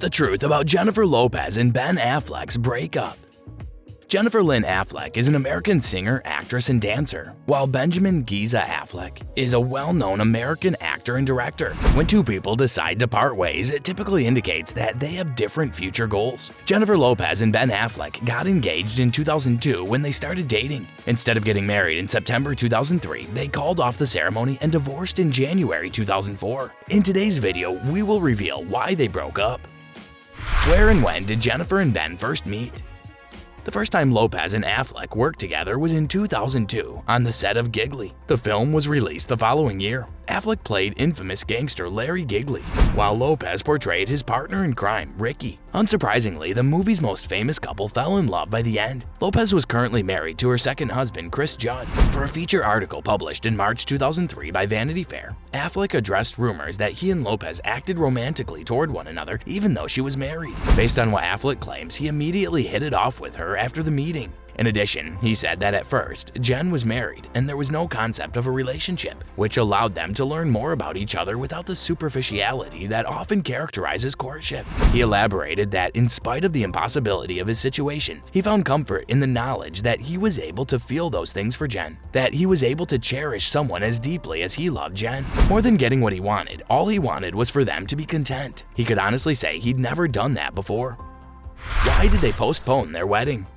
the truth about Jennifer Lopez and Ben Affleck's breakup. Jennifer Lynn Affleck is an American singer, actress, and dancer, while Benjamin Giza Affleck is a well-known American actor and director. When two people decide to part ways, it typically indicates that they have different future goals. Jennifer Lopez and Ben Affleck got engaged in 2002 when they started dating. Instead of getting married in September 2003, they called off the ceremony and divorced in January 2004. In today's video, we will reveal why they broke up. Where and when did Jennifer and Ben first meet? The first time Lopez and Affleck worked together was in 2002 on the set of Giggly. The film was released the following year. Affleck played infamous gangster Larry Giggly, while Lopez portrayed his partner in crime, Ricky. Unsurprisingly, the movie's most famous couple fell in love by the end. Lopez was currently married to her second husband, Chris Judd. For a feature article published in March 2003 by Vanity Fair, Affleck addressed rumors that he and Lopez acted romantically toward one another even though she was married. Based on what Affleck claims, he immediately hit it off with her after the meeting. In addition, he said that at first, Jen was married and there was no concept of a relationship, which allowed them to learn more about each other without the superficiality that often characterizes courtship. He elaborated that in spite of the impossibility of his situation, he found comfort in the knowledge that he was able to feel those things for Jen, that he was able to cherish someone as deeply as he loved Jen. More than getting what he wanted, all he wanted was for them to be content. He could honestly say he'd never done that before. Why did they postpone their wedding?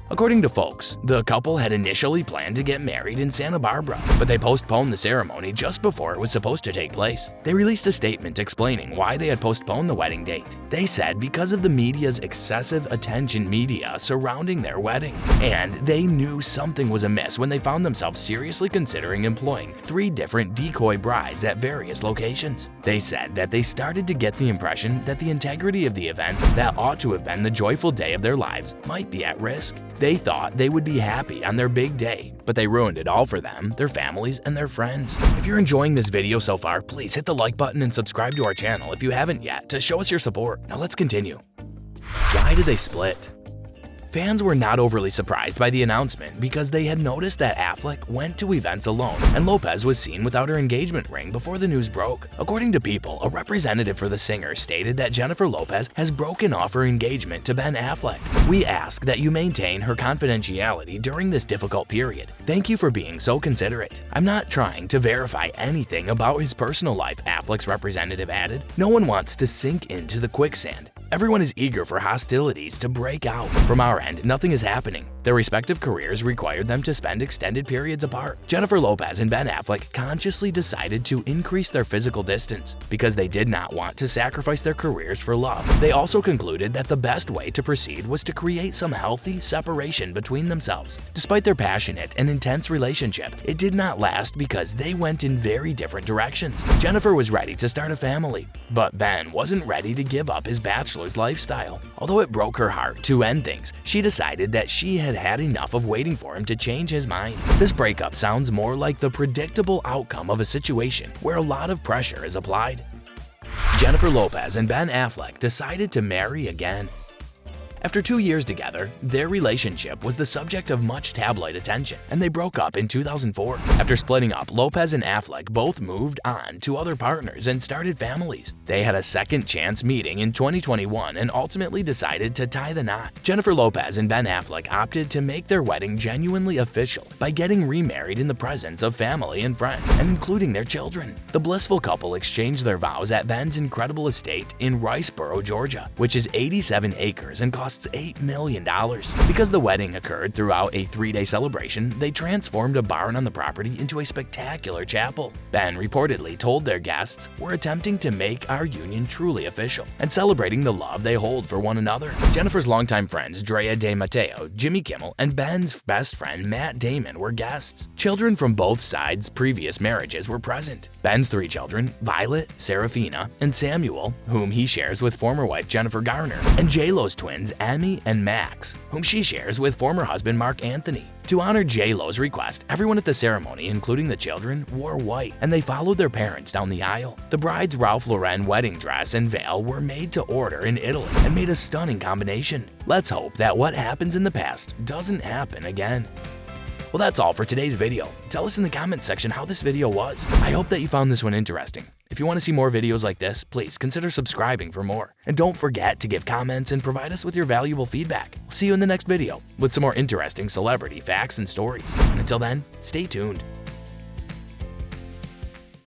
According to folks, the couple had initially planned to get married in Santa Barbara, but they postponed the ceremony just before it was supposed to take place. They released a statement explaining why they had postponed the wedding date. They said because of the media's excessive attention surrounding their wedding, and they knew something was amiss when they found themselves seriously considering employing 3 different decoy brides at various locations. They said that they started to get the impression that the integrity of the event that ought to have been the joyful day of their lives might be at risk. They thought they would be happy on their big day, but they ruined it all for them, their families, and their friends. If you're enjoying this video so far, please hit the like button and subscribe to our channel if you haven't yet to show us your support. Now let's continue. Why did they split? Fans were not overly surprised by the announcement because they had noticed that Affleck went to events alone and Lopez was seen without her engagement ring before the news broke. According to People, a representative for the singer stated that Jennifer Lopez has broken off her engagement to Ben Affleck. "We ask that you maintain her confidentiality during this difficult period. Thank you for being so considerate. I'm not trying to verify anything about his personal life," Affleck's representative added. "No one wants to sink into the quicksand. Everyone is eager for hostilities to break out. From our end, nothing is happening. Their respective careers required them to spend extended periods apart." Jennifer Lopez and Ben Affleck consciously decided to increase their physical distance because they did not want to sacrifice their careers for love. They also concluded that the best way to proceed was to create some healthy separation between themselves. Despite their passionate and intense relationship, it did not last because they went in very different directions. Jennifer was ready to start a family, but Ben wasn't ready to give up his bachelor's lifestyle. Although it broke her heart to end things, she decided that she had had enough of waiting for him to change his mind. This breakup sounds more like the predictable outcome of a situation where a lot of pressure is applied. Jennifer Lopez and Ben Affleck decided to marry again. After 2 years together, their relationship was the subject of much tabloid attention, and they broke up in 2004. After splitting up, Lopez and Affleck both moved on to other partners and started families. They had a second chance meeting in 2021 and ultimately decided to tie the knot. Jennifer Lopez and Ben Affleck opted to make their wedding genuinely official by getting remarried in the presence of family and friends, and including their children. The blissful couple exchanged their vows at Ben's incredible estate in Riceboro, Georgia, which is 87 acres and costs $8 million. Because the wedding occurred throughout a 3-day celebration, they transformed a barn on the property into a spectacular chapel. Ben reportedly told their guests, "We're attempting to make our union truly official and celebrating the love they hold for one another." Jennifer's longtime friends Drea De Matteo, Jimmy Kimmel, and Ben's best friend Matt Damon were guests. Children from both sides' previous marriages were present. Ben's 3 children, Violet, Serafina, and Samuel, whom he shares with former wife Jennifer Garner, and J-Lo's twins Emmy and Max, whom she shares with former husband Mark Anthony. To honor J-Lo's request, everyone at the ceremony, including the children, wore white, and they followed their parents down the aisle. The bride's Ralph Lauren wedding dress and veil were made to order in Italy and made a stunning combination. Let's hope that what happens in the past doesn't happen again. Well, that's all for today's video. Tell us in the comments section how this video was. I hope that you found this one interesting. If you want to see more videos like this, please consider subscribing for more. And don't forget to give comments and provide us with your valuable feedback. We'll see you in the next video with some more interesting celebrity facts and stories. And until then, stay tuned.